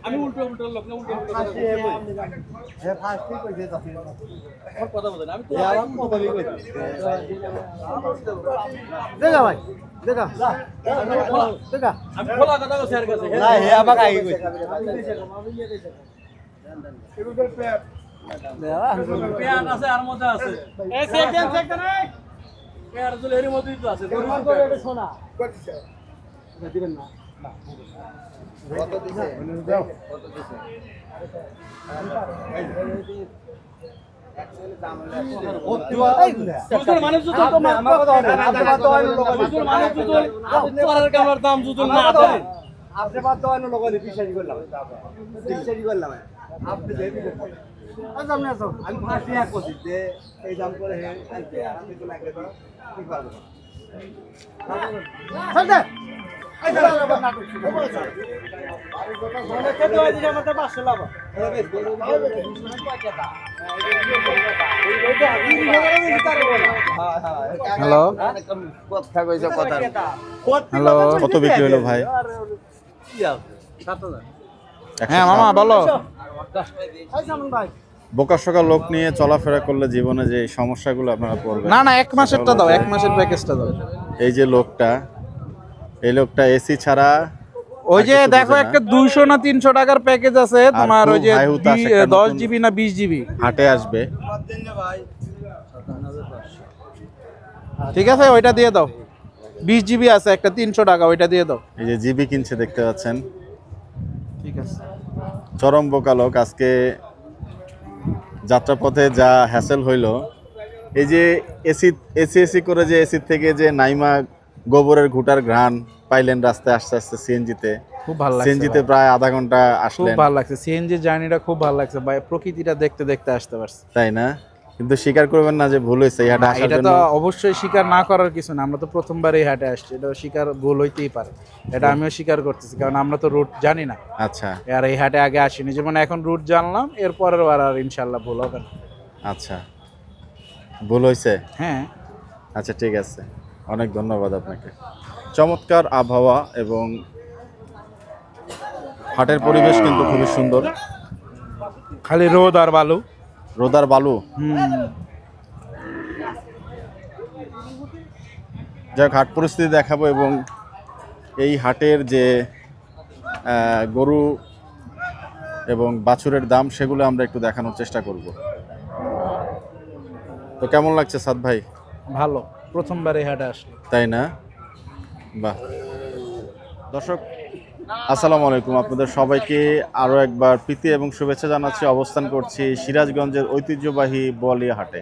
আমি উল্টো উল্টো লোক না উল্টো উল্টো কথা বলেন আমি তো দেখা ভাই দেখা দেখা আমি খোলা কথা বলছি আর কাছে না হে আমাকে আগে কইছে পেয়ার আছে আর মধ্যে আছে এই সেকেন্ড সেকেন্ড পেয়ার জুল এর মধ্যেই তো আছে এটা সোনা দিবেন না কত দিছে কত দিছে জুতোর মানে জুতো তো আমার কথা হবে জুতোর মানে জুতো তোর কামড় দাম জুতো না দেন আপনি বাদ দাও না লোকালি বিশ্বাস করলাম বিশ্বাস করলাম আপনি দেবি আচ্ছা আমি আসো আমি ফার্স্ট এক করছি যে এই দাম করে হে আনতে আর আমি তো লাগে তো কি পারবো চল এই দাও আবার নাটক শুরু করেছে মনে কে তো দিছে আমাদের 500 লাভ হ্যালো কথা কইছো কথা হ্যালো কত বিক্রি হলো ভাই হ্যাঁ মামা বলো বোকা শোকা লোক নিয়ে চলাফেরা করলে জীবনে যে সমস্যাগুলো আপনারা পড়বেন না না 1 মাসেরটা দাও 1 মাসের প্যাকেজটা দাও এই যে লোকটা এই লোকটা এসি ছাড়া ওই যে দেখো একটা 200 না 300 টাকার প্যাকেজ আছে তোমার ওই যে 10 জিবি না 20 জিবি হাটে আসবে ঠিক আছে ওইটা দিয়ে দাও 20 জিবি আছে একটা 300 টাকা ওইটা দিয়ে দাও এই যে জিবি কিনছে দেখতে পাচ্ছেন ঠিক আছে চরম বোকা লোক আজকে যাত্রাপথে যা হ্যাসেল হইলো এই যে এসি করে যে এসি থেকে যে নাইমা গোবরের ঘুটার ঘ্রাণ পাইলেন রাস্তায় আস্তে আস্তে সিএনজিতে খুব ভালো লাগছে সিএনজিতে প্রায় আধা ঘন্টা খুব আসলেন ভালো লাগছে সিএনজি জার্নিটা খুব ভালো লাগছে ভাই প্রকৃতিটা দেখতে দেখতে আসতে পারছি তাই না কিন্তু স্বীকার করবেন না যে ভুল হয়েছে এই হাটে আসার এটা জন্য তো অবশ্যই স্বীকার না করার কিছু না আমরা তো প্রথমবার এই হাটে আসছি এটা স্বীকার ভুল হইতেই পারে এটা আমিও স্বীকার করতেছি কারণ আমরা তো রুট জানি না আচ্ছা আর এই হাটে আগে আসিনি যেমন এখন রুট জানলাম এরপরের বার আর ইনশাল্লাহ ভুল হবে না আচ্ছা ভুল হয়েছে হ্যাঁ আচ্ছা ঠিক আছে অনেক ধন্যবাদ আপনাকে চমৎকার আবহাওয়া এবং হাটের পরিবেশ কিন্তু খুবই সুন্দর খালি রোদ আর বালু রোদার বালু যাক হাট পরিস্থিতি দেখাবো এবং এই হাটের যে গরু এবং বাছুরের দাম সেগুলো আমরা একটু দেখানোর চেষ্টা করব তো কেমন লাগছে সাদ ভাই ভালো প্রথমবার এই হাটে আসলো তাই না বাহ দর্শক আসসালামু আলাইকুম আপনাদের সবাইকে আরও একবার প্রীতি এবং শুভেচ্ছা জানাচ্ছি অবস্থান করছি সিরাজগঞ্জের ঐতিহ্যবাহী বোয়ালিয়া হাটে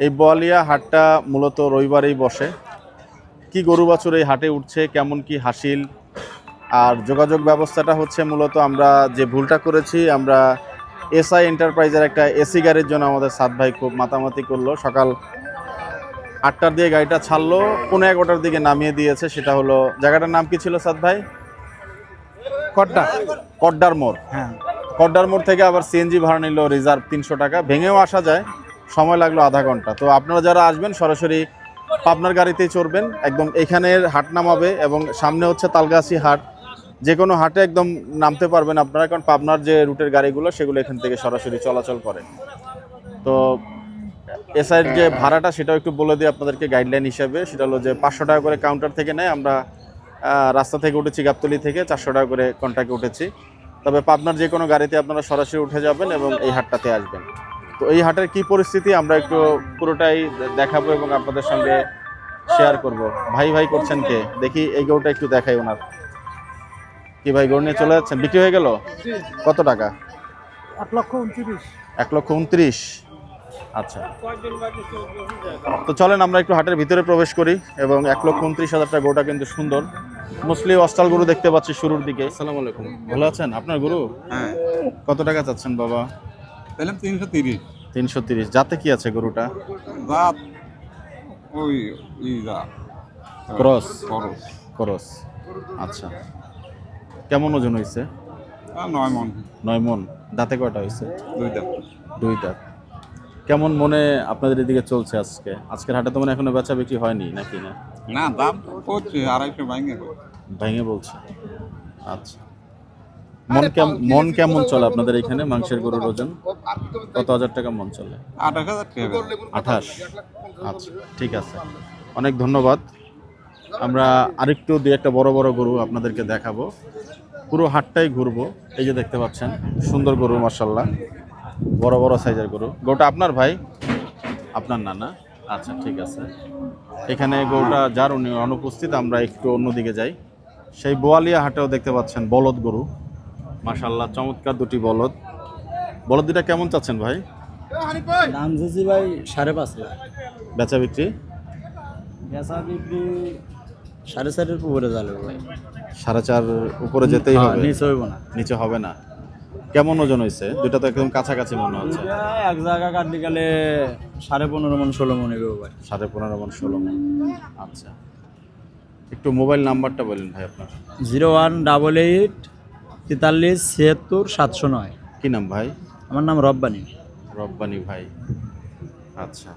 এই বোয়ালিয়া হাটটা মূলত রবিবারেই বসে কি গরু বাছুর এই হাটে উঠছে কেমন কি হাসিল আর যোগাযোগ ব্যবস্থাটা হচ্ছে মূলত আমরা যে ভুলটা করেছি আমরা এসআই এন্টারপ্রাইজের একটা এসি গাড়ির জন্য আমাদের সাদ ভাই খুব মাতামাতি করলো সকাল 8টার দিকে গাড়িটা ছাড়লো 11:15টার দিকে নামিয়ে দিয়েছে সেটা হলো জায়গাটার নাম কি ছিল সাদ ভাই কড্ডার মোড় হ্যাঁ কড্ডার মোড় থেকে আবার সিএনজি ভাড়া নিল রিজার্ভ 300 টাকা ভেঙেও আসা যায় সময় লাগলো আধা ঘন্টা তো আপনারা যারা আসবেন সরাসরি পাবনার গাড়িতেই চড়বেন একদম এখানের হাট নামাবে এবং সামনে হচ্ছে তালগাছি হাট যে কোনো হাটে একদম নামতে পারবেন আপনারা কারণ পাবনার যে রুটের গাড়িগুলো সেগুলো এখান থেকে সরাসরি চলাচল করে তো এসআইয়ের যে ভাড়াটা সেটাও একটু বলে দিই আপনাদেরকে গাইডলাইন হিসেবে সেটা হলো যে 500 টাকা করে কাউন্টার থেকে নেয় আমরা রাস্তা থেকে উঠেছি গাবতলী থেকে 400 টাকা করে কন্ট্রাক্টে উঠেছি তবে পাবনার যে কোনো গাড়িতে আপনারা সরাসরি উঠে যাবেন এবং এই হাটটাতে আসবেন তো এই হাটের কি পরিস্থিতি আমরা একটু পুরোটাই দেখাবো এবং আপনাদের সঙ্গে শেয়ার করব ভাই ভাই করছেন কে দেখি এই গরুটা একটু দেখাই ওনার কি ভাই গরু নিয়ে চলে যাচ্ছেন বিক্রি হয়ে গেল কত টাকা 1,29,000 আচ্ছা তো চলেন আমরা একটু হাটের ভিতরে প্রবেশ করি এবং 1,29,000 টাকা গরুটা কিন্তু সুন্দর মুসলি অস্টাল গরু দেখতে পাচ্ছি শুরুর দিকে আসসালামু আলাইকুম ভালো আছেন আপনার গরু হ্যাঁ কত টাকা চাচ্ছেন বাবা তাহলে 330 যাতে কি আছে গরুটা রাত ওই ইদা ক্রস আচ্ছা কেমন ওজন হয়েছে 9 মণ 9 মণ দাঁতে কয়টা হয়েছে 2 দাঁত কেমন মনে আপনাদের এদিকে চলছে আজকের হাটে তো মানে এখনো বেচা বিক্রি হয়নি নাকি না না দাম করছে 250 ভাঙে ভেঙে বলছে। আচ্ছা, মন কেমন চলে আপনাদের এখানে মাংসের গরুর ওজন? কত হাজার টাকা মন চলে? 28,000 টাকা। 28। আচ্ছা, ঠিক আছে, অনেক ধন্যবাদ। আমরা আরেকটু দুই একটা বড় বড় গরু আপনাদেরকে দেখাবো, পুরো হাটটাই ঘুরবো। এই যে দেখতে পাচ্ছেন সুন্দর গরু, মাশাআল্লাহ, বড় বড় সাইজের গরু। গরুটা আপনার ভাই? আপনার না, না? আচ্ছা, ঠিক আছে। এখানে গরুটা যার উনি অনুপস্থিত, আমরা একটু অন্যদিকে যাই। সেই বোয়ালিয়া হাটেও দেখতে পাচ্ছেন বলদ গরু, মাশাআল্লাহ, চমৎকার দুটি বলদ। বলদ দুটা কেমন চাচ্ছেন ভাই? দাম চাচ্ছি ভাই 5.5 লাখ। বেচা বিক্রি? বেচা বিক্রি 4.5 উপরে যাবে ভাই। 4.5 উপরে যেতেই হবে, নিচে হইব না। নিচে হবে না। কেমন ওজন হয়েছে? দুটা তো একদম কাছাকাছি মনে হচ্ছে। এক জায়গা কাটতে গেলে 15.5 মন 16 মন এগো ভাই। 15.5 মন 16 মন। আচ্ছা, একটু মোবাইল নাম্বারটা বলেন ভাই আপনার। 0188 43 76 709। কি নাম ভাই? আমার নাম রব্বানি। রব্বানি ভাই। আচ্ছা,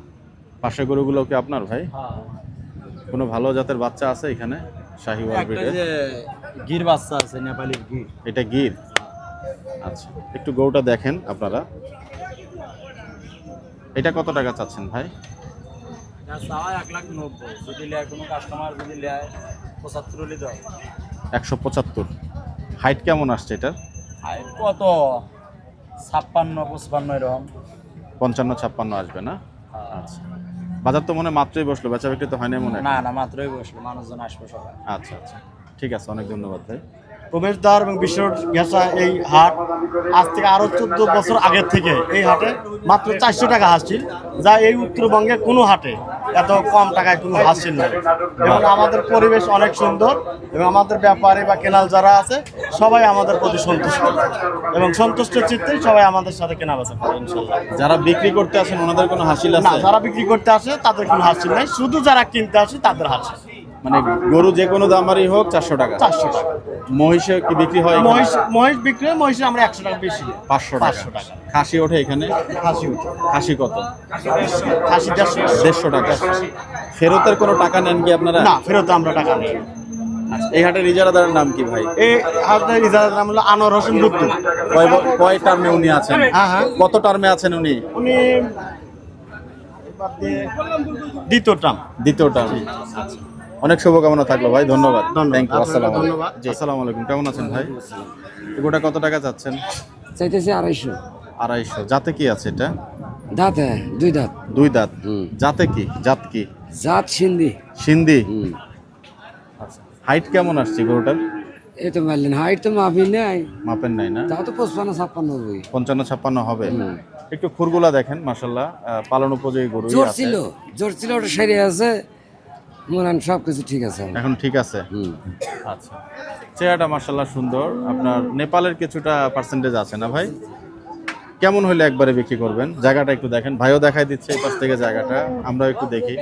পাশে গরুগুলো কি আপনার ভাই? কোনো ভালো জাতের বাচ্চা আছে এখানে? শাহিওয়াল একটা ব্রিডের যে গির বাচ্চা আছে, নেপালি গির। এটা গির? আচ্ছা, একটু গরুটা দেখেন আপনারা। এটা কত টাকা চাচ্ছেন ভাই? এটা চাওয়া 1,90,000। যদি লেয় কোনো কাস্টমার, যদি লেয় 75 হলে দাও। 175। হাইট কেমন আসছে এটার? হাইট কত 56 55 এরকম। 55 56 আসবে না? আচ্ছা, বাজার তো মনে হয় মাত্রই বসলো, বেচা বিক্রি তো হয় না মনে হয়। না না, মাত্রই বসলো, মানুষজন আসবে সবাই। আচ্ছা আচ্ছা, ঠিক আছে, অনেক ধন্যবাদ ভাই। প্রবেশদ্বার এবং বিশ্বরোড ঘেঁষা এই হাট আজ থেকে আরো 14 বছর আগের থেকে এই হাটে মাত্র 400 টাকা হাঁস ছিল, যা এই উত্তরবঙ্গে কোনো হাটে এত কম টাকায় কোনো হাঁস ছিল না। এবং আমাদের পরিবেশ অনেক সুন্দর, এবং আমাদের ব্যাপারী বা কেনাল যারা আছে সবাই আমাদের প্রতি সন্তুষ্ট, এবং সন্তুষ্ট চিত্তে সবাই আমাদের সাথে কেনাবেচা করে ইনশাল্লাহ। যারা বিক্রি করতে আসেন ওনাদের কোনো হাসিল না, আছে? যারা বিক্রি করতে আসে তাদের কোনো হাসিল নাই, শুধু যারা কিনতে আসে তাদের হাসিল। মানে গরু যে কোনো দামারই হোক 400 টাকা? 400 টাকা। মহিষে কি বিক্রি হয়? মহিষ বিক্রি হয়, মহিষে আমরা 100 টাকা বেশি দিই। 500 টাকা। খাসি ওঠে এখানে? খাসি উঠে, খাসি কত? খাসি 150 টাকা। ফেরতের কোনো টাকা নেন কি আপনারা? না, ফেরত আমরা টাকা নেই। আচ্ছা, এই হাটের ইজারাদারের নাম কি ভাই? এই হাটের ইজারার নাম হলো আনোয়ার হোসেন বুদ্ধু। কয় টার্মে উনি আছেন? হ্যাঁ। কত টার্মে আছেন উনি? উনি দ্বিতীয় টার্ম। দ্বিতীয় টার্ম। আচ্ছা, অনেক শুভকামনা থাকলো ভাই, ধন্যবাদ। Thank you. আসসালামু আলাইকুম। ধন্যবাদ। জি, আসসালামু আলাইকুম। কেমন আছেন ভাই? এগুলোটা কত টাকা চাচ্ছেন? চাইতেছি 250। 250। জাতে কি আছে এটা? দাঁত হ্যাঁ, 2 দাঁত। 2 দাঁত। হুম। জাতে কি? জাত কি? জাত সিন্ধি। সিন্ধি। হুম। আচ্ছা, হাইট কেমন আসছে গরুটার? এই তো মারলেন, হাইট তো মাপি নাই, মাপেন নাই না? তা তো 55 56 হবই। 55 56 হবে। একটু খুরগুলা দেখেন, মাশাআল্লাহ, পালন উপযোগী গরু জোর আছে। ছিল ওটা সেরে আছে, মনে সব কিছু ঠিক আছে। এখন ঠিক আছে। হুম। আচ্ছা, চেহারাটা মাশাআল্লাহ সুন্দর। আপনার নেপালের কিছুটা পার্সেন্টেজ আছে না ভাই? কেমন হলে একবারে বিক্রি করবেন? জায়গাটা একটু দেখেন, ভাইও দেখাই দিচ্ছে এই পাশ থেকে জায়গাটা, আমরাও একটু দেখি।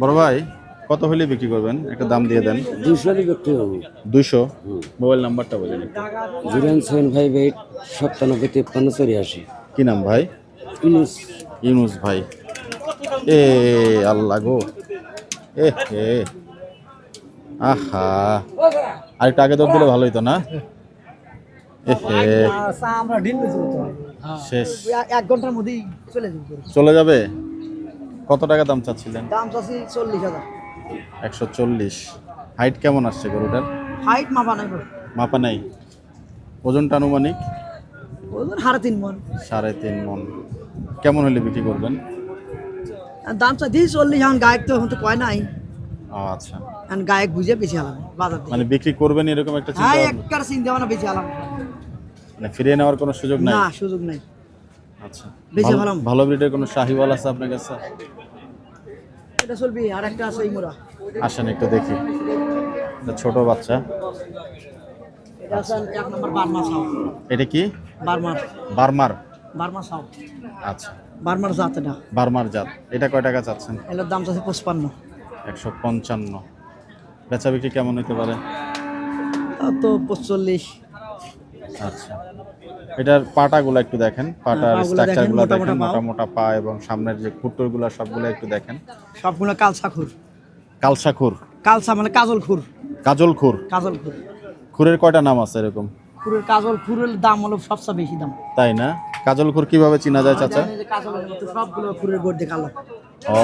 বড় ভাই, কত হলে বিক্রি করবেন? একটা দাম দিয়ে দেন। 200 বিক্রি হবে। 200। মোবাইল নাম্বারটা বলেন একটু। 09758 97 53 84। কি নাম ভাই? ইউনুস ভাই। এ আল্লাহ গো, এ হে, আহা, আরেকটা আগে দর দিলে ভালো হইতো না? এ হে, আমরা ডিল শেষ। 1 ঘন্টার মধ্যেই চলে যাবে। চলে যাবে? কত টাকা দাম চাচ্ছিলেন? দাম চাচ্ছি 40,000। 140। হাইট কেমন আসছে গরুটার? হাইট মাপা নাই বল। মাপা নাই। ওজনটা আনুমানিক? ওজন 3.5 মন। 3.5 মন। কেমন হলে বিক্রি করবেন? দাম চাচ্ছি 40, এখন গায়ক তো এখন তো কয় নাই, ও আচ্ছা, এখন গায়ক বুঝে বেশি আলাম বাজার থেকে। মানে বিক্রি করবেন এরকম একটা চিন্তা হ্যাঁ, ভাবনা? একবার চিন্তা ভাবনা বেশি আলাম মানে ফিরিয়ে নেওয়ার কোনো সুযোগ নাই? না, সুযোগ নাই। আচ্ছা, বেশি ভালো। ভালো ব্রিডের কোনো শাহিওয়াল আছে আপনার কাছে? এটা চলবি, আর একটা আছে এই মোরা। আসেন একটু দেখি। এটা ছোট বাচ্চা। এটা আছে 1 নম্বর বার্মা সাউ। এটা কি? বার্মার বার্মার? সাউ। আচ্ছা, বার্মার জাত এটা। বার্মার জাত। এটা কয় টাকা চাচ্ছেন? এটার দাম চাচ্ছি 55। 155। বেচা বিক্রি কেমন হতে পারে? তা তো 45। আচ্ছা, এটার পাটাগুলো একটু দেখেন, পাটার পাগুলো স্ট্রাকচারগুলো দেখেন, দেখেন, মোটা মোটা মোটা পা এবং সামনের যে খুঁটগুলো সবগুলো একটু দেখেন। সবগুলো কালসা খুর। কালসা খুর, কালসা মানে কাজল খুর। কাজল খুর। কাজল খুর। খুরের কয়টা নাম আছে এরকম? খুরের কাজল খুরের দাম হলো সবচেয়ে বেশি দাম। তাই না? কাজল খুর কিভাবে চেনা যায় চাচা? জানেন যে কাজলের মতো সবগুলো খুরের গড় কালো। ও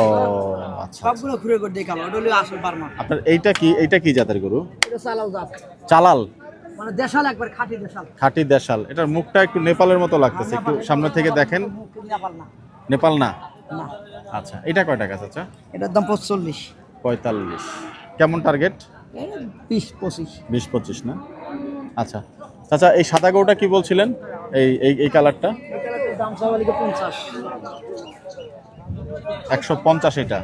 আচ্ছা। সবগুলো খুরের গড় কালো। ওটা হলো আসল বার্মা। আপনার এইটা কি জাতের গরু? এটা চালাও জাত। চালাল, মানে দেশাল, একবার খাঁটি দেশাল। খাঁটি দেশাল। এটার মুখটা একটু নেপালের মতো লাগতেছে, একটু সামনে থেকে দেখেন। নেপাল না। নেপাল না? না। আচ্ছা, এটা কয় টাকা চাচা? এটার দাম 45। 45। কেমন টার্গেট? 20-25। 20-25 না? আচ্ছা চাচা, এই সাদা গরুটা কি বলছিলেন? এই কালারটা দাম চাওয়ালিকে 50। 150।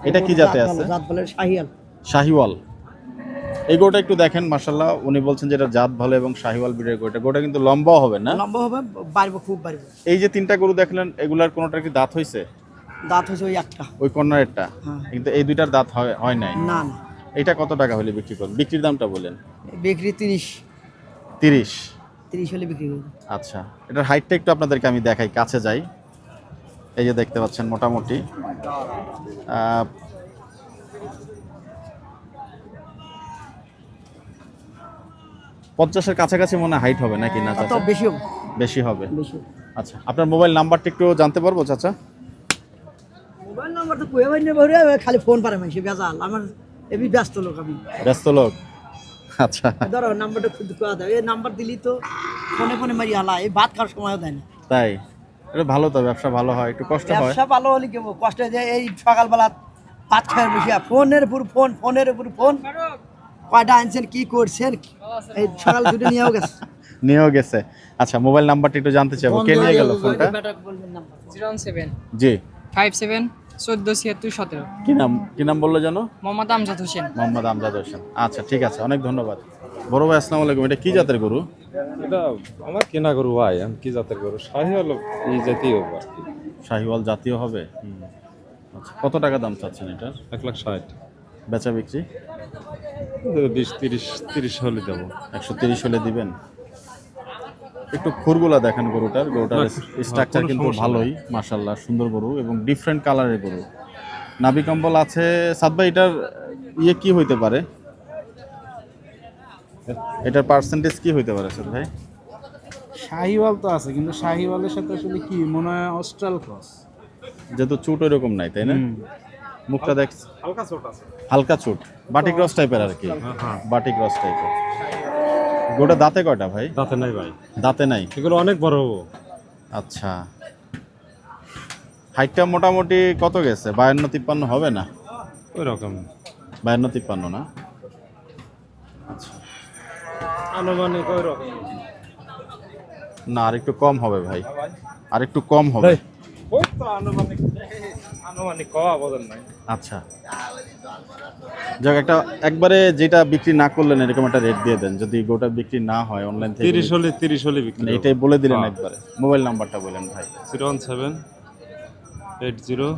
এটা কি জাতে আছে? জাত বলে শাহিয়াল। শাহিওয়াল। এই গরুটা একটু দেখেন, মাশাআল্লাহ। উনি বলছেন যে এটা জাত ভালো এবং শাহিওয়াল ব্রিডের গরু। গরুটা কিন্তু লম্বাও হবে না? লম্বা হবে, বাড়বে, খুব বাড়বে। এই যে তিনটা গরু দেখলেন, এগুলার কোনোটার কি দাঁত হয়েছে? দাঁত হয়েছে ওই একটা। ওই কর্নারেরটা? হ্যাঁ। কিন্তু এই দুইটার দাঁত হয় নাই। না না। এটা কত টাকা হলে বিক্রি করবেন? বিক্রির দামটা বলেন। বিক্রি 30। 30? 30 হলে বিক্রি করবে। আচ্ছা, এটার হাইটটা একটু আপনাদেরকে আমি দেখাই, কাছে যাই। এই যে দেখতে পাচ্ছেন মোটামুটি 50-এর কাছাকাছি মনে হাইট হবে নাকি না তো চাচা? বেশি হবে। বেশি হবে। বেশি। আচ্ছা, আপনার মোবাইল নাম্বারটা একটু জানতে পারবো চাচা? মোবাইল নাম্বার তো কই ভাই নেবরে, খালি ফোন পারে মাইছে বেজাল। আমার এবি ব্যস্ত লোক আমি। ব্যস্ত লোক? আচ্ছা, ধরো নাম্বারটা খুদ কোয়া দাও। এই নাম্বার দিলি তো ফোনে ফোনে মারি হালা, এই ভাত খাওয়ার সময়ও দেয় না। তাই? এটা ভালো তো, ব্যবসা ভালো হয়, একটু কষ্ট হয়। ব্যবসা ভালো হলে কেমন কষ্ট হয় যে এই সকালবেলা ভাত খাওয়ার বেশি ফোনের উপর ফোন, ফোনের উপর ফোন। কয়টা আনছেন, কি করছেন, এই সকাল দুটো নিয়েও গেছে। নিয়েও গেছে। আচ্ছা, মোবাইল নাম্বারটা একটু জানতে চাইবো, কে নিয়ে গেল ফোনটা? 017 জি। 57 14 76 17। কি নাম বললো জানো? মোহাম্মদ আমজাদ হোসেন। মোহাম্মদ আমজাদ হোসেন। আচ্ছা, ঠিক আছে, অনেক ধন্যবাদ। বড় ভাই, আসসালামু আলাইকুম। এটা কি জাতের গরু? এটা আমার কেনা গরু ভাই, আমি কি জাতের গরু? শাহিওয়াল এই জাতীয় আর কি। শাহিওয়াল জাতীয় হবে। আচ্ছা, কত টাকা দাম চাচ্ছেন এটার? 1,60,000। বেচা বিক্রি 20-30 হলে দেবো। 130 হলে দিবেন? একটু খুরগুলা দেখেন গরুটার স্ট্রাকচার কিন্তু ভালোই, মাশাআল্লাহ, সুন্দর গরু এবং ডিফারেন্ট কালারের গরু। নাভি কম্বল আছে। সাদ ভাই, এটার কি হইতে পারে? এটার পার্সেন্টেজ কি হইতে পারে সাদ ভাই? শাহিওয়াল তো আছে, কিন্তু শাহিওয়ালের সাথে আসলে কি মনে হয় অস্ট্রাল ক্রস। যেহেতু চুট এরকম নাই, তাই না? মুখটা দেখ, হালকা চুট, বাটি ক্রস টাইপের আর কি। বাটি ক্রস টাইপের। গোটা দাঁতে কয়টা ভাই? দাঁতে নাই ভাই। দাঁতে নাই? এগুলো অনেক বড় হবো। আচ্ছা, হাইটটা মোটামুটি কত গেছে? 52-53 হবে না? ওই রকম 52-53 না? আচ্ছা, আনুমানিক ওই রকম না, আর একটু কম হবে ভাই, আর একটু কম হবে। ওই তো আনুমানিক কওয়া বোঝেন নাই। আচ্ছা, যাক, একবারে যেটা বিক্রি না করলেন এরকম একটা রেট দিয়ে দেন, যদি গোটা বিক্রি না হয় অনলাইন থেকে। 30 হলে বিক্রি। এটাই বলে দিলেন একবারে। মোবাইল নাম্বারটা বলেন ভাই। 017 80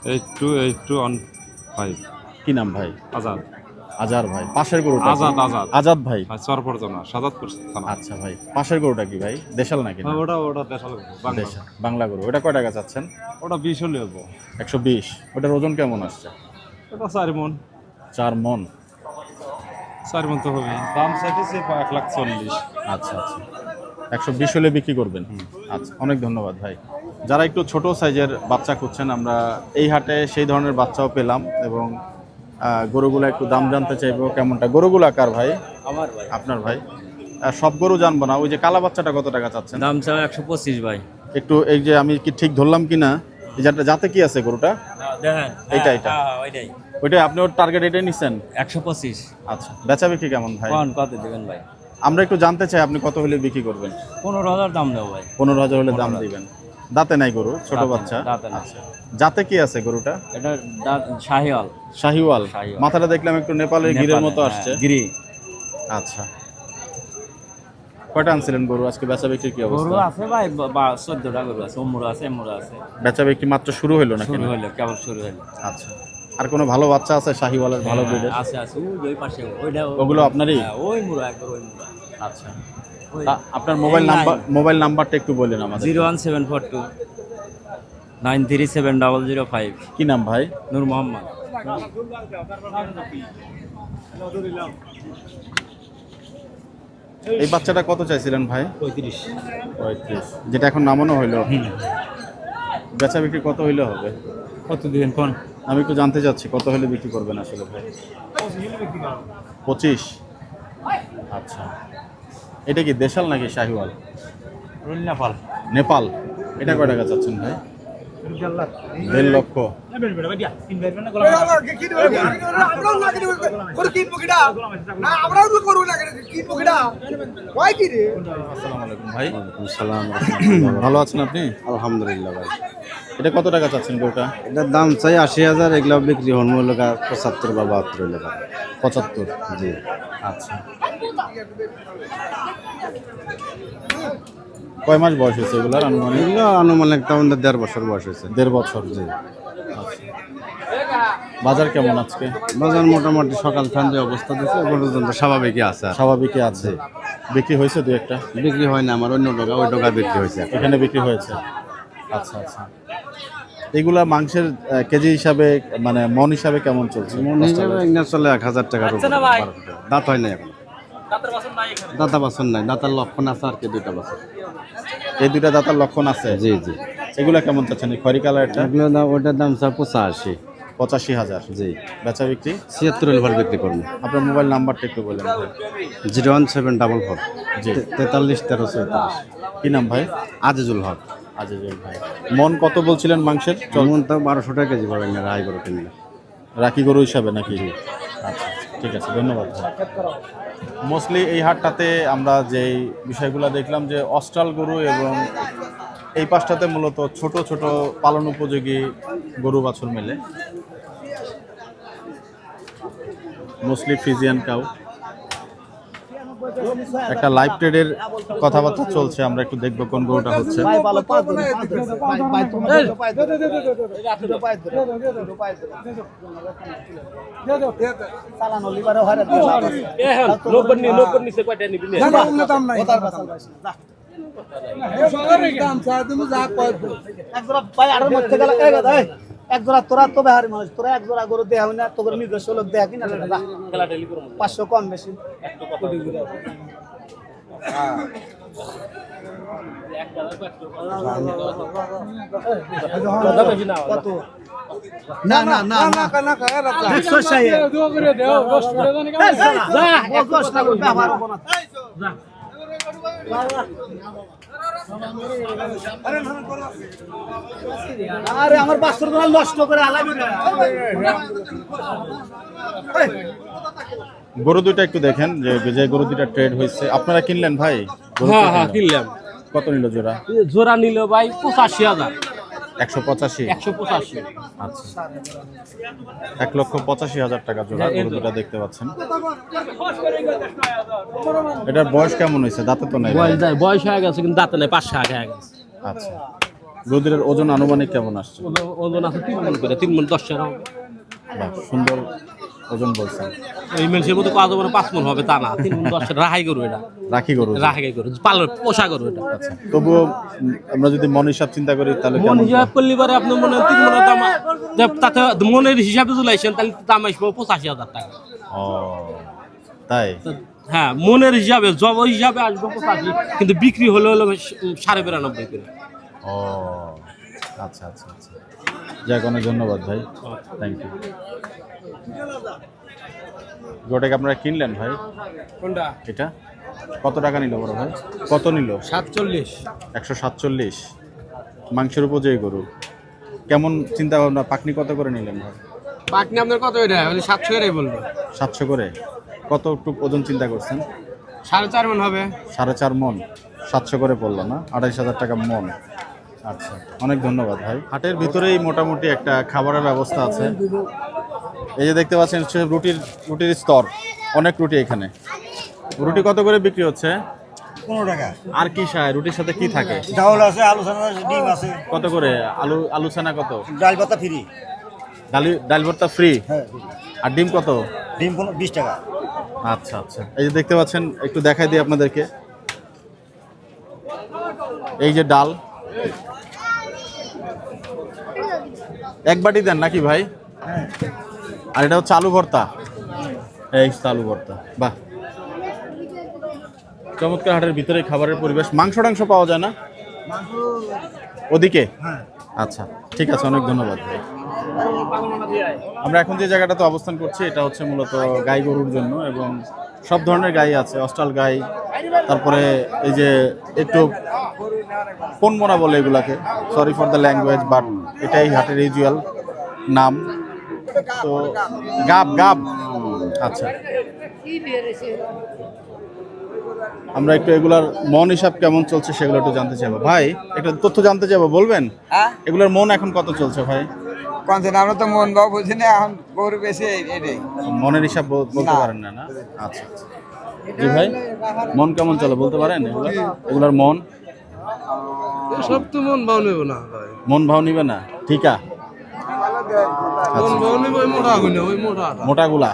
828215। কি নাম ভাই? আজাদ। আজার ভাই। পাশের গরুটা? আজাদ ভাই। চরপরজনা সাজাদপুর থানা। আচ্ছা ভাই, পাশের গরুটা কি ভাই? দেশাল নাকি? ওটা দেশাল গরু, বাংলা। দেশাল, বাংলা গরু। ওটা কয় টাকা চাচ্ছেন? ওটা 20 হলে হবো। 120। ওটার ওজন কেমন আসছে? ওটা 4 মণ। 4 মণ? 4 মণ তো হবে। দাম চাইতেছে 1,40,000। আচ্ছা আচ্ছা, 120 হলে বিক্রি করবেন? আচ্ছা, অনেক ধন্যবাদ ভাই। যারা একটু ছোট সাইজের বাচ্চা খুঁজছেন, আমরা এই হাটে সেই ধরনের বাচ্চাও পেলাম এবং গরুগুলো একটু দাম জানতে চাইবো কেমনটা। গরুগুলো কার ভাই? আমার ভাই। আপনার ভাই? সব গরু জানবো না, ওই যে কালা বাচ্চাটা কত টাকা চাচ্ছেন? দাম চাও 125 ভাই। একটু এই যে আমি কি ঠিক ধরলাম কিনা, যাতে কি আছে গরুটা? দেখেন এটা ওইটাই। ওইটাই আপনি ওর টার্গেট এটাই নিছেন? 125। আচ্ছা, বেচা বিক্রি কেমন ভাই? কত দিবেন ভাই? আমরা একটু জানতে চাই আপনি কত হলে বিক্রি করবেন? 15,000 দাম দেবো ভাই। 15,000 হলে দাম দিবেন। দাঁতে নাই গরু, ছোট বাচ্চা। আচ্ছা, যাতে কি আছে গরুটা? এটা শাহিওয়াল। শাহিওয়াল। মাথাটা দেখলাম একটু নেপালের গিরের মতো আসছে। গিরি। আচ্ছা, কয়টা আনছিলেন গরু আজকে? বেচা বিক্রি কি অবস্থা? গরু আছে ভাই 14টা গরু আছে, ওমরা আছে, এমরা আছে। বেচা বিক্রি মাত্র শুরু হলো নাকি? শুরু হলো, কেবল শুরু হলো। আচ্ছা, আর কোনো ভালো বাচ্চা আছে শাহিওয়ালের ভালো ব্রিডের? আছে ওই পাশে ওইটা। ওগুলো আপনারই? ওই মুরা একবার ওই মুরা। আচ্ছা, আপনার মোবাইল নাম্বারটা একটু বললেন আমাদের। 01742 কি নাম ভাই? নূর মোহাম্মদ। এই বাচ্চাটা কত চাইছিলেন ভাই? 35। যেটা এখন নামানো হইলো, বেচা বিক্রি কত হইলে হবে? কত দিবেন কোন? আমি একটু জানতে চাচ্ছি কত হলে বিক্রি করবেন আসলে ভাই? 25। আচ্ছা, এটা কি দেশাল নাকি শাহিওয়াল? নেপাল। নেপাল। এটা কয় টাকা চাচ্ছেন ভাই? 1.5 লক্ষ। আসসালামু আলাইকুম ভাই। ভালো আছেন আপনি? আলহামদুলিল্লাহ ভাই। এটা কত টাকা চাচ্ছেন গরুটা? এটার দাম চাই 80,000, এগুলো বিক্রি হন মূল্য 75 বা 72 টাকা। 75। জি। আচ্ছা, কয় মাস বয়স হয়েছে এগুলার আনুমানিক? এগুলো আনুমানিক তো আমাদের 1.5 বছর বয়স হয়েছে। 1.5 বছর। জি। আচ্ছা, বাজার কেমন আজকে? বাজার মোটামুটি সকাল ঠান্ডা অবস্থা দিচ্ছে, পর্যন্ত স্বাভাবিকই আছে। স্বাভাবিকই আছে। বিক্রি হয়েছে দু একটা? বিক্রি হয় না, আমার অন্য টাকা ওই টাকা বিক্রি হয়েছে। এখানে বিক্রি হয়েছে। আচ্ছা আচ্ছা, এগুলা মাংসের কেজি হিসাবে মানে মন হিসাবে কেমন চলছে? মন হিসাবে এগুলো চলে 1000 টাকার উপরে। দাঁত হয় না এখন, দাঁতা বাছন নাই, দাঁতার লক্ষণ আছে আর কি 2টা বাছর। এই 2টা দাঁতার লক্ষণ আছে? জি জি। এগুলা কেমন চাচ্ছেন? খয়রি কালারটা? এগুলো দাম, ওটার দাম স্যার 85। 85,000। জি। বেচা বিক্রি 76 এর বিক্রি করবো। আপনার মোবাইল নাম্বারটা একটু বলেন ভাই। 01744 জি 43 13 কি নাম ভাই? আজিজুল হক। আজিজুল ভাই। মন কত বলছিলেন মাংসের? চলমন তো 1200 টাকা কেজি পাবেন না, রায় গরু কিনলে। রাখি গরু হিসাবে নাকি? আচ্ছা, ঠিক আছে, ধন্যবাদ। মোস্টলি এই হাটটাতে আমরা যেই বিষয়গুলো দেখলাম যে অস্ট্রাল গরু এবং এই পাশটাতে মূলত ছোট ছোট পালন উপযোগী গরু বাছুর মেলে, মোস্টলি ফ্রিজিয়ান কাউ। একটা লাইভ ট্রেডের কথাবার্তা চলছে, আমরা একটু দেখবো কোন গরুটা হচ্ছে। এক জোড়া তোরা তো বেহারি মানুষ, তোরা এক জোড়া গরু দেয়া হয় না, তোর নিজস্ব লোক দেয়া কিনা 500 কম বেশি। কত? না না না না না, 160 আরে আমার বাছুর গুলো নষ্ট করে আলাবি না। গরু দুইটা একটু দেখেন, যে গরু দুইটা ট্রেড হয়েছে। আপনারা কিনলেন ভাই? হ্যাঁ কিনলাম। কত নিল জোড়া? জোড়া নিল ভাই 85,000। 185? 185। আচ্ছা, 1,85,000 টাকা জোড়া গরু দুটা দেখতে পাচ্ছেন। এটার বয়স কেমন হয়েছে? দাঁতে তো নাই। বয়স হয়ে গেছে কিন্তু দাঁতে নাই, 5 হয়ে গেছে। আচ্ছা, গরুদের ওজন আনুমানিক কেমন আসছে? ওজন আছে 3 মণ করে, 3 মণ 10 হবে। বাহ, সুন্দর ওজন বলছেন। এই মানুষের মতো কাজ হবে 5 মণ হবে তা না, 3 মণ 10 রাহাই গরু এটা। রাখি গরু? রাহাই গরু, পালন পোষা গরু এটা। আচ্ছা, তবুও আমরা যদি মন হিসাব চিন্তা করি তাহলে মন হিসাব করলে পরে আপনার মনে 3 মণের দাম, তাতে মনের হিসাবে তুলাইছেন তাহলে দাম আসবে 85,000 টাকা। ও তাই? হ্যাঁ, মনের হিসাবে জব হিসাবে আসবে 85, কিন্তু বিক্রি হলো 92.5 করে। ও আচ্ছা আচ্ছা আচ্ছা, যাক, অনেক ধন্যবাদ ভাই, থ্যাংক ইউ। গোটাকে আপনারা কিনলেন ভাই? কোনটা? এটা কত টাকা নিল বড় ভাই? কত নিল? 47। 147। মাংসের উপযোগী গরু। কেমন চিন্তা ভাবনা? পাকনি কত করে নিলেন ভাই? পাকনি আপনার কত? এটা 700 করে বলবো। 700 করে? কতটুক ওজন চিন্তা করছেন? 4.5 মণ হবে। 4.5 মণ? 700 করে পড়লো না? 28,000 টাকা মণ। আচ্ছা, অনেক ধন্যবাদ ভাই। হাটের ভিতরেই মোটামুটি একটা খাবারের ব্যবস্থা আছে। এই যে দেখতে পাচ্ছেন রুটির স্তর, অনেক রুটি এখানে। রুটি কত করে বিক্রি হচ্ছে? 15 টাকা। আর কি রুটির সাথে কি থাকে? ডাউল আছে, আলু ছানা আছে, ডিম আছে। কত করে? আলু ছানা কত? ডাল পাতা ফ্রি। ডাল ভর্তা ফ্রি? হ্যাঁ। আর ডিম কত? ডিম 20 টাকা। আচ্ছা আচ্ছা, এই যে দেখতে পাচ্ছেন, একটু দেখাই দিই আপনাদেরকে। এই যে ডাল এক বাটি দেন নাকি ভাই? আর এটা হচ্ছে আলু ভর্তা। এই আলু ভর্তা, বাহ চমৎকার। হাটের ভিতরে খাবারের পরিবেশ। মাংস টাংস পাওয়া যায় না ওদিকে? আচ্ছা ঠিক আছে, অনেক ধন্যবাদ ভাই। আমরা এখন যে জায়গাটাতে অবস্থান করছি এটা হচ্ছে মূলত গাই গরুর জন্য, এবং সব ধরনের গাই আছে, অস্ট্রাল গাই, তারপরে এই যে একটু পনমোনা বলে এগুলাকে, sorry for the language, but এটাই হাটের ইউজুয়াল নাম। তো গাব গাব, আচ্ছা আমরা একটু এগুলার মন হিসাব কেমন চলছে সেগুলো একটু জানতে চাইবো। ভাই একটা তথ্য জানতে চাইবো, বলবেন এগুলোর মন এখন কত চলছে ভাই? আমরা তো মন বাবু বুঝি না, এখন গরু বেশি এটাই মনের হিসাব বলতে পারেন না? না আচ্ছা আচ্ছা। জি ভাই, মন কেমন চলে বলতে পারেন এগুলার মন? সব তো মন ভাও নেব না ভাই, মন ভাও নিবে না? ঠিক আছে, মন ভাও নেব ওই মোটা গুলো, ওই মোটা মোটাগুলা।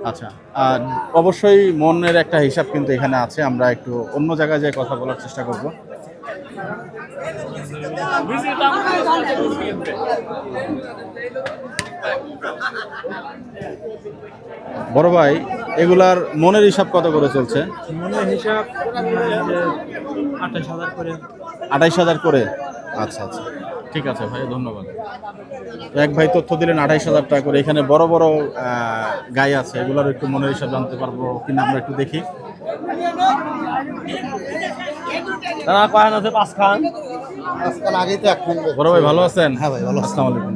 আচ্ছা, আর অবশ্যই মনের একটা হিসাব কিন্তু এখানে আছে। আমরা একটু অন্য জায়গায় যেয়ে কথা বলার চেষ্টা করব। বড় ভাই এগুলার মনের হিসাব কত করে চলছে? মনের হিসাব 28,000 করে। 28,000 করে? আচ্ছা আচ্ছা ঠিক আছে ভাই, ধন্যবাদ। তো এক ভাই তথ্য দিলেন 28,000 টাকা করে। এখানে বড় বড় গাই আছে, এগুলোর একটু মনের হিসাব জানতে পারবো কিনা আমরা একটু দেখি। তারা কয়েন আছে 5 খান। বড় ভাই ভালো আছেন? হ্যাঁ ভাই ভালো। আসসালামু আলাইকুম।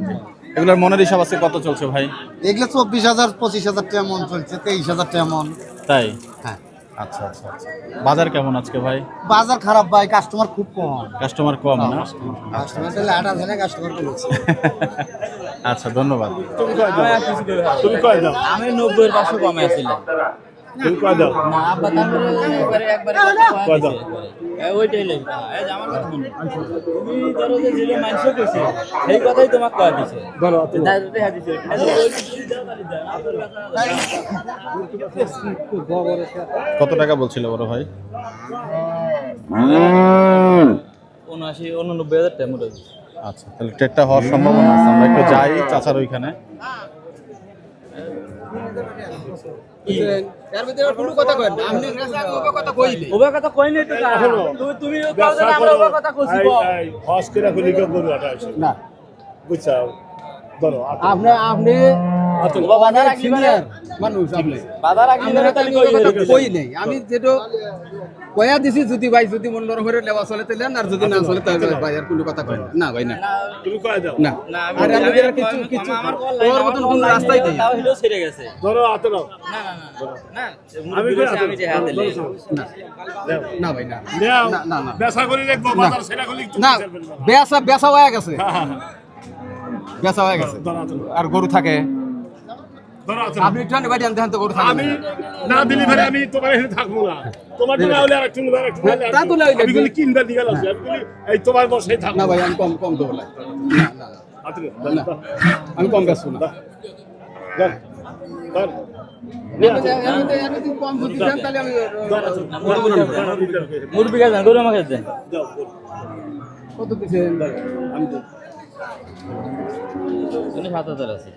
এগুলোর মনের হিসাব আছে কত চলছে ভাই? এগুলো 24,000 25,000 টাকা মন চলছে, 23,000 টাকা মন। তাই? হ্যাঁ। আচ্ছা আচ্ছা আচ্ছা। বাজার কেমন আজকে ভাই? বাজার খারাপ ভাই, কাস্টমার খুব কম। কাস্টমার কম না? কাস্টমার তাহলে 8,000 কাস্টমার কমেছে। আচ্ছা ধন্যবাদ। তুমি কয় দাও? আমি 90 এর 500 কমে আছিলাম। তুমি কয় দাও? না আব্বা তাহলে একবারে কয় দাও? ওইটাই লাগবে। এই যে আমার কথা শুনো, তুমি ধরো যে যেটা মানুষ কইছে এই কথাই তোমাকে কয় দিছে। ধরো দাদুতে হাদিছে কত টাকা বলছিল বড় ভাই? 79,000 টাকা মোটা। আচ্ছা তাহলে ট্রেডটা হওয়ার সম্ভাবনা আছে। আমরা একটু যাই চাচার ওইখানে। এর ভিতরে কোনো কথা কই না, আপনি কথা কইলে ওবা কথা কই নাই তো তুমি আমরা ওবা কথা কইছি এই হস করে কইলি গরু আটা আছে না বুঝছাও। ধরো আপনি বাজার সিনিয়র মানুষ, আপনি বাজার আগলি কই নাই। আমি যেটো কয়া দিছি, যদি ভাই যদি মন নরম করে লেবা চলে তেলেন, আর যদি না চলে তাহলে ভাই আর কোনো কথা কই না ভাই। না তুমি কয় দাও? না আর আমি কিছু কিছু আমার ওর মতন কোন রাস্তাই নেই, তাও হলো ছেড়ে গেছে। ধরো হাতে নাও। না না না না আমি যে হাতে লে না ভাই না না না না বেচা করি দেখবো বাজার সেটা করি না। বেচা হয়ে গেছে, বেচা হয়ে গেছে। আর গরু থাকে আপনি একটু বাড়ি আনতে আনতে গরু থাকে। আমি না দিলি ভাই আমি তোমার এখানে থাকবো না, তোমার দিলে হলে আরেকটু তা তো লাগবে। আমি বলি কিনবা দিকে লাগছে, আমি বলি এই তোমার বসেই থাকবো না ভাই। আমি কম কম দেবো না না আমি কম বেচবো না। মুরবি গাছ গরু আমাকে দেন কত দিচ্ছেন? আমি 7,000 আছে।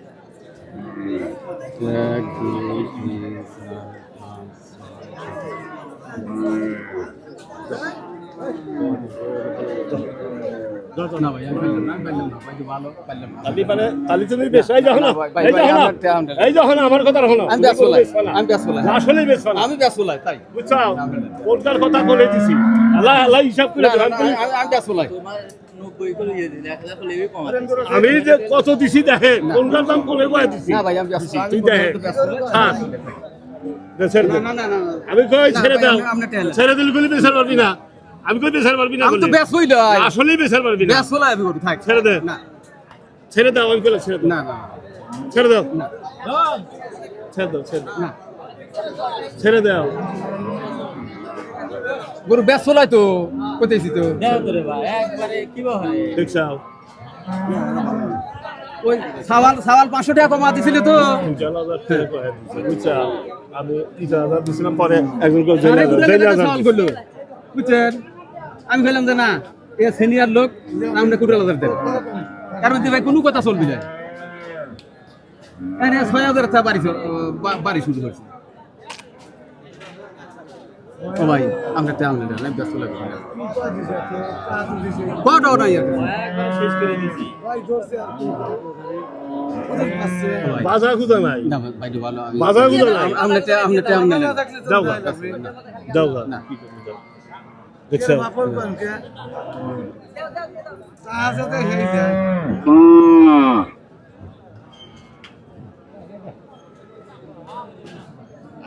না ভাই আমি না পাইলাম না ভাই, ভালো পাইলাম না। আপনি মানে তালি তুমি বেশাই যাও না, এই যখন আমার কথা রাখো না। আমি বেসলাই, আমি বেসলাই, আসলে বেসলাই, আমি বেসলাই তাই বুঝছাও। কোনটার কথা বলে দিছি আল্লাহ আল্লাহ হিসাব করে দেন। আমি বেসলাই 90 করে দিয়ে দিন, 1,000 করে লেবি কম। আমি যে কত দিছি দেখেন, কোনটার দাম কোনে কয় দিছি। না ভাই আমি বেসলাই, তুই দেখেন হ্যাঁ না না না আমি কই ছেড়ে দাও, ছেড়ে দিল গুলি বেসার পারবি না। আমি কই বেসার পারবি না, আমি তো বেসই না, আসলেই বেসার পারবি না। বেসলাই আমি করি থাক, ছেড়ে দে না, ছেড়ে দাও। আমি কইলা ছেড়ে দাও। না না ছেড়ে দাও না, ছেড়ে দাও, ছেড়ে দাও না, ছেড়ে দাও। গরু বেসলাই তো কইতেছি তো দাও তো রে ভাই একবারে কি হয় দেখছাও। ওই সাওয়াল 500 টাকা কমা দিছিল তো 3,000 টাকা কয় দিছে বুঝছাও। আমি 3,000 দিছিলাম, পরে একজন কই জেলা সওয়াল করলো বুঝছেন আমি বললাম যে না এ সিনিয়র লোক আমরা কুড়ি হাজার দেব কারণ ভাই কোনো কথা চলবি না 6,000 টাকা বাড়ি শুরু করছি ও ভাই আমরা টাইম নেই না ব্যস্ত লাগবে কত নাই শেষ করে দিছি বাজার খুঁজা নাই না ভাই ভালো বাজার খুঁজা নাই আমরা টাইম নেই যাও যাও না কি করব যাও দেখছো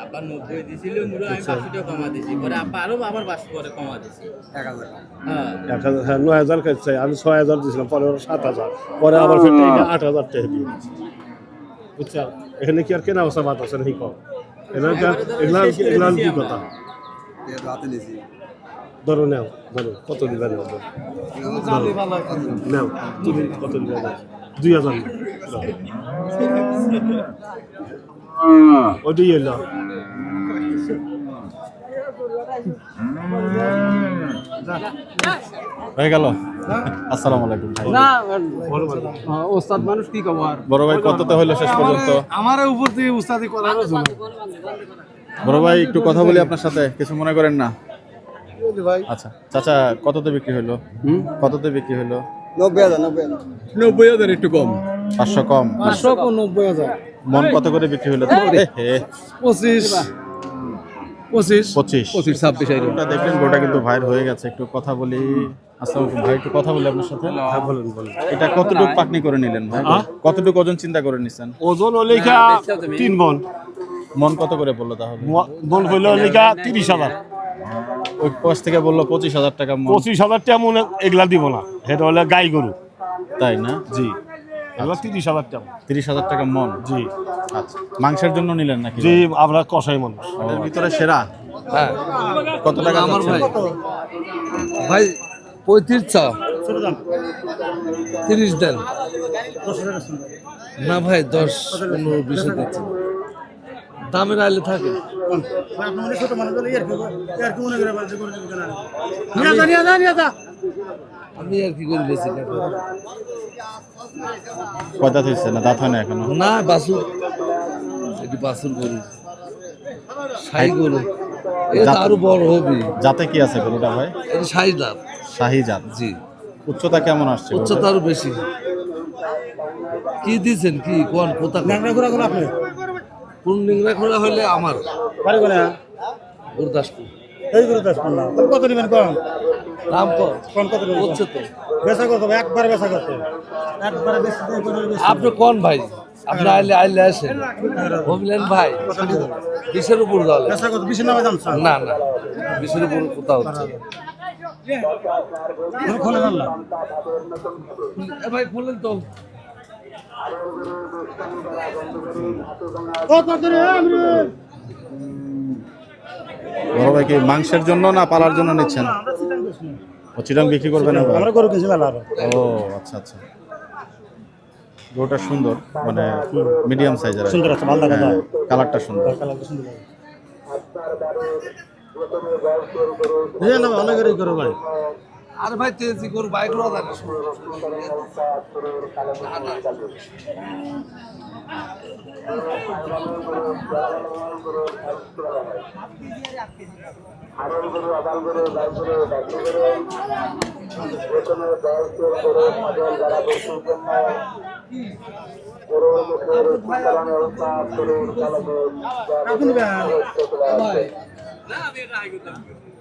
আব্বা 90 দিছিল মুড়ো আমি 500 টাকা কমা দিছি পরে আব্বা আরো আবার 500 করে কমা দিছি 1000 হ্যাঁ 9,000 খাইছে আমি 6,000 দিছিলাম পরে 7,000 পরে আবার ফের 8,000 টাকা দিয়ে দিয়েছি বুঝছো এখানে কি আর কেনা অবস্থা বাদ আছে নাকি কম এগুলা কি কথা ধরো নাও ধরো কত দিবা নাও নাও তুমি কত দিবা নাও 2,000 ওটি এলো হয়ে গেল আসসালামু আলাইকুম ভাই না ওস্তাদ মানুষ কি খবর বড় ভাই কততে হলো শেষ পর্যন্ত আমার উপর থেকে উস্তাদি করার জন্য বড় ভাই একটু কথা বলি আপনার সাথে কিছু মনে করেন না আচ্ছা চাচা কততে বিক্রি হলো কততে বিক্রি হলো 90,000 একটু কম 500 কম 500 কো 90,000 মন কত করে বিক্রি হলো 25 26 গোটা দেখলেন গোটা কিন্তু ভাইর হয়ে গেছে একটু কথা বলি আসসালামু আলাইকুম ভাই একটু কথা বলি আপনার সাথে হ্যাঁ বলেন এটা কতটুকু পাকনি করে নিলেন ভাই কতটুকু ওজন চিন্তা করে নিছেন ওজন ওলেখা 3 মণ মন কত করে বললো তাহলে মণ হইলো ওলেখা 30,000 ওই পাশ থেকে বললো 25,000 টাকা মন 25,000 টাকা মনে এগুলা দিব না এটা হলো গাই গরু তাই না জি এগুলো 30,000 টাকা 30,000 টাকা মন জি আচ্ছা মাংসের জন্য নিলেন নাকি জি আমরা কষাই মানুষ এর ভিতরে সেরা হ্যাঁ কত টাকা আমার যাচ্ছে? ভাই 35 চা 30 দেন না ভাই 10 15 20 দিচ্ছি দামের আইলে থাকে আমি আর কি করে বেশি কয়টা দিচ্ছে না দাঁত হয় না এখনো না বাসুর এটি বাসুর গরু সাই গরু এটা আরো বড় হবে যাতে কি আছে গরুটা ভাই এটা সাই দাঁত শাহী জাত জি উচ্চতা কেমন আসছে উচ্চতা আরো বেশি কি দিচ্ছেন কি কোন কোথা কোন নিংরা খোলা হলে আমার গুরদাসপুর কত দিবেন কম দাম কোন কত হচ্ছে তো বেচা করতে একবার বেচা করতে একবারে বেশি আপনি কোন ভাই আপনি আইলে আসেন বললেন ভাই 20-এর উপর দল বেচা করতে 20 নামে দাম না না 20-এর উপর কোথাও হচ্ছে খুলে জানলা ভাই খুলেন তো বড় ভাই কি মাংসের জন্য না পালার জন্য নিচ্ছেন ও চিটাং বিক্রি করবেন আমরা গরু কিনছি মেলা ও আচ্ছা আচ্ছা গরুটা সুন্দর মানে মিডিয়াম সাইজের সুন্দর আছে ভালো লাগে কালারটা সুন্দর কালারটা সুন্দর এই না ভালো করে করো ভাই আরে ভাই তেজি গরু বাইক রোদ আছে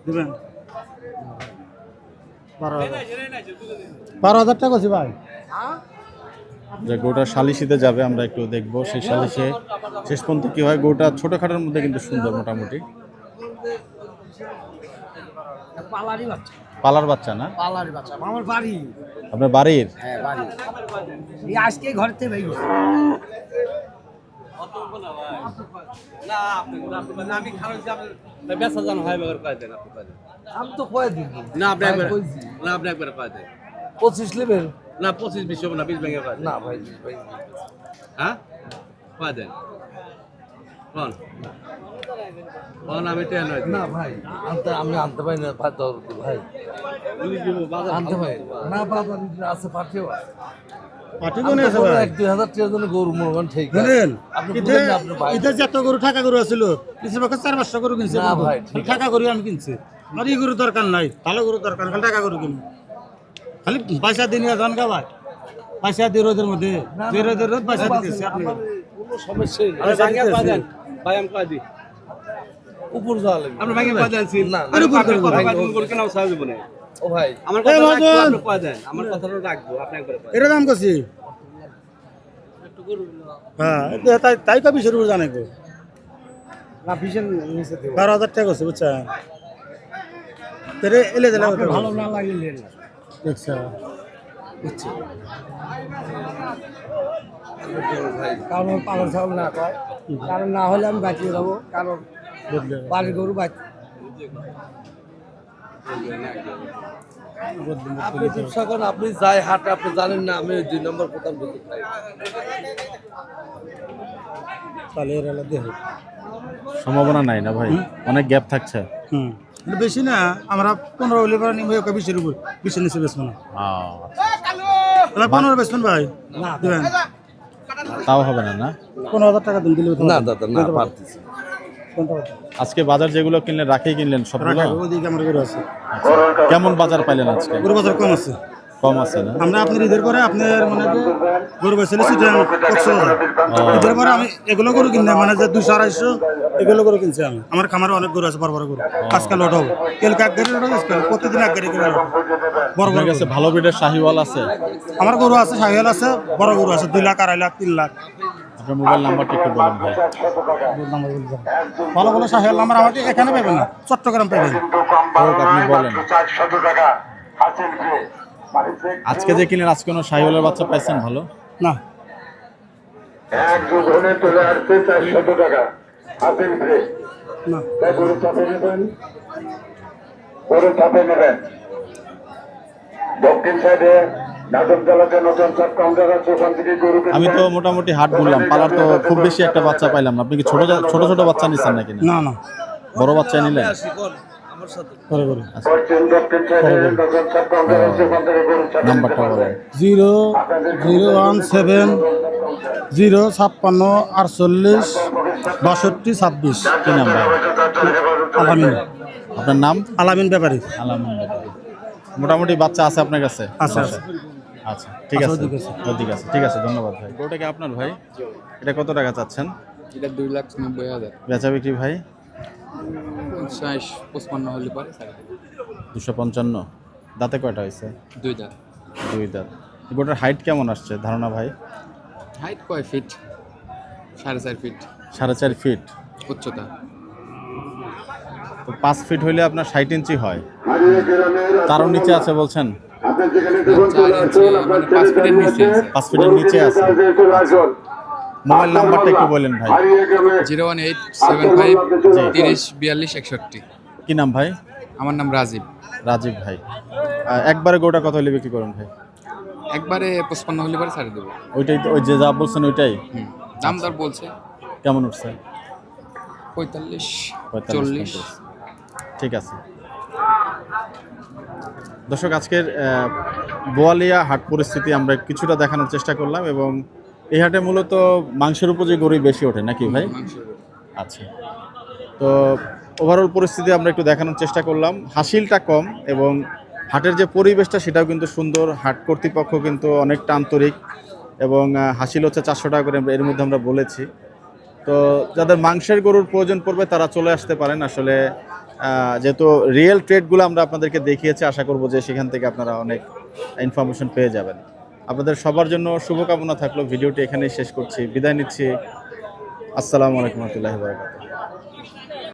দিবেন 12,000 টাকা আছে ভাই যে গরুটা সালিশিতে যাবে আমরা একটু দেখবো সেই সালিশে শেষ পর্যন্ত কি হয় গরুটা ছোটখাটোর মধ্যে কিন্তু সুন্দর মোটামুটি পালার বাচ্চা না পালার বাচ্চা আমার বাড়ি আপনার বাড়ির হ্যাঁ বাড়ি এই আজকে ঘর থেকে বেরিয়ে আমি খারাপ বেচা জান হয় বের করে দেন আপনি আমি তো কয় দিন না আপনি একবার না আপনি একবার করে দেন 25 নেবেন না 25 20 হবে না 20 ভেঙে করে না ভাই ভাই হ্যাঁ করে দেন কোন আমি টেন না ভাই আমি আনতে পারি না ভাই দরদি ভাই আনতে পারি না বাবা আছে পাঠিও আছে পাটি কোনে আছে ভাই 1-2 হাজার টাকার জন্য গরু মরগান ঠিক আছে শুনেন আপনি বুঝেন না আপনি ভাই এটা যত গরু টাকা গরু আছিল কিছু পক্ষে 4-500 গরু কিনছে না ভাই, ঠিক টাকা গরু আমি কিনছি আর এই গরু দরকার নাই ভালো গরু দরকার খালি টাকা গরু কিনি খালি পয়সা দিন জান কা ভাই পয়সা দিয়ে রোদের মধ্যে যে রোদের রোদ পয়সা দিতেছে আপনি কোনো সমস্যা নেই আরে ভাঙে পাদেন ভাই আমি কই দি উপর যাওয়া লাগবে আপনি ভাঙে পাদেন না আরে উপর করে কথা করে কেন সাহায্য বনে ও ভাই আমার কথা রাখবো আপনি কই দেন আমার কথাটা রাখবো আপনি একবার কই এর দাম কইছি হ্যাঁ তাই তাই কবি শুরু জানে গো না ভিশন নিচে দেব 12000 টাকা আছে বুঝছা তেরে এলে দিলা ভালো না লাগলে নেন না দেখছা কারণ পাগল ছাগল না কয় কারণ না হলে আমি বাঁচিয়ে যাবো কারণ বাড়ির গরু আপনি ব্যবসা করেন আপনি যাই হাটে আপনি জানেন না আমি 2 নম্বর প্রথম দিতে চাই তাহলে এর এলা দেহ সম্ভাবনা নাই না ভাই, অনেক গ্যাপ থাকছে। বেশি না আমরা 15 হলে পরে নিব ওকে 20 এর উপর 20 এর নিচে বেচবো না তাহলে 15 বেচবেন ভাই না দিবেন তাও হবে না, না 15000 টাকা দিন দিলে না দাদা না পারতেছি আজকে বাজার যেগুলো কিনলেন রাখেই কিনলেন সবগুলো? ওদিকে আমার গরু আছে। কেমন বাজার পাইলেন আজকে? গরু বাজার কম আছে, কম আছে না? আমরা আপনার ঈদের পরে আপনার মানে যে গরু বেচলে সিজন ঈদের পরে আমি এগুলো গরু কিনলাম মানে যে 200-250 এগুলো গরু কিনছি আমি। আমার খামারে অনেক গরু আছে, বড় বড় গরু। আজকাল লট হবে, কালকে এক গাড়ি লট হবে, প্রতিদিন এক গাড়ি করে লট হবে। বড় বড় কাছে ভালো ব্রিডের শাহিওয়াল আছে? আমার গরু আছে, শাহিওয়াল আছে, বড় গরু আছে 2 লাখ, 2.5 লাখ, 3 লাখ। আপনার মোবাইল নাম্বারটা একটু বলুন ভাই। ভালো ভালো শাহিওয়াল নাম্বার আমাকে এখানে পাবেন না, চট্টগ্রাম পাবেন। আপনি বলেন আজকে যে কিনলেন আজকে কোনো শাহিওয়ালের বাচ্চা পাইছেন ভালো? না, এক দুজনে চলে আসছে 400 টাকা হাসিল ফ্রি না গরু চাপে নেবেন, গরু চাপে নেবেন। দক্ষিণ সাইডে নাটক চালাতে নতুন সব কাউন্টার আছে, ওখান থেকে গরু আমি তো মোটামুটি হাট ঘুরলাম, পালার তো খুব বেশি একটা বাচ্চা পাইলাম না। আপনি কি ছোট ছোট ছোট বাচ্চা নিচ্ছেন নাকি? না না, বড় বাচ্চা নিলেন? বড় গরু। দক্ষিণ সাইডে নতুন সব কাউন্টার আছে, ওখান থেকে গরু চাপে নাম্বারটা বলেন। 0-0-1-7 0-56-48 62-26। কি নাম ভাই? আলামিন। আপনার নাম? আলামিন ব্যাপারী। আলামিন ব্যাপারী। মোটামুটি বাচ্চা আছে আপনার কাছে? আচ্ছা আচ্ছা, ঠিক আছে, ঠিক আছে, ঠিক আছে, ধন্যবাদ ভাই। ওটা কি আপনার ভাই? এটা কত টাকা চাচ্ছেন? এটা 2,90,000। বেচা বিক্রি ভাই? 55 হলে পরে 255। দাঁতে কয়টা হয়েছে? 2 দাঁত। 2 দাঁত। গোটার হাইট কেমন আসছে ধারণা ভাই? হাইট কয় ফিট? 4.5 ফিট। 4.5 ফিট উচ্চতা। তো 5 ফিট হইলে আপনার 60 ইঞ্চি হয়। তারও নিচে আছে বলছেন? 5 ফিটের নিচে আছে। 5 ফিটের নিচে আছে। মোবাইল নাম্বারটা একটু বলেন ভাই। 01875 30 42 61। কি নাম ভাই? আমার নাম রাজীব। রাজীব ভাই। একবারে গোটা কত হলে বিক্রি করেন ভাই? একবারে 55 হলে পরে ছাড়ে দেবো। ওইটাই তো, ওই যে যা বলছেন ওইটাই? দাম দর বলছে। কেমন উঠছে? 45 45, 40। ঠিক আছে। দর্শক, আজকের বোয়ালিয়া হাট পরিস্থিতি আমরা কিছুটা দেখানোর চেষ্টা করলাম এবং এই হাটে মূলত মাংসের উপর যে গরুই বেশি ওঠে নাকি ভাই? আচ্ছা, তো ওভারঅল পরিস্থিতি আমরা একটু দেখানোর চেষ্টা করলাম। হাসিলটা কম এবং হাটের যে পরিবেশটা সেটাও কিন্তু সুন্দর। হাট কর্তৃপক্ষ কিন্তু অনেকটা আন্তরিক এবং হাসিল হচ্ছে 400 টাকা করে এর মধ্যে আমরা বলেছি। তো যাদের মাংসের গরুর প্রয়োজন পড়বে তারা চলে আসতে পারেন। আসলে যেহেতু রিয়েল ট্রেডগুলো আমরা আপনাদেরকে দেখিয়েছি, আশা করব যে সেখান থেকে আপনারা অনেক ইনফরমেশন পেয়ে যাবেন। আপনাদের সবার জন্য শুভকামনা থাকলো। ভিডিওটি এখানেই শেষ করছি, বিদায় নিচ্ছি। আসসালামু আলাইকুম ওয়া রাহমাতুল্লাহি ওয়া বারাকাতুহু।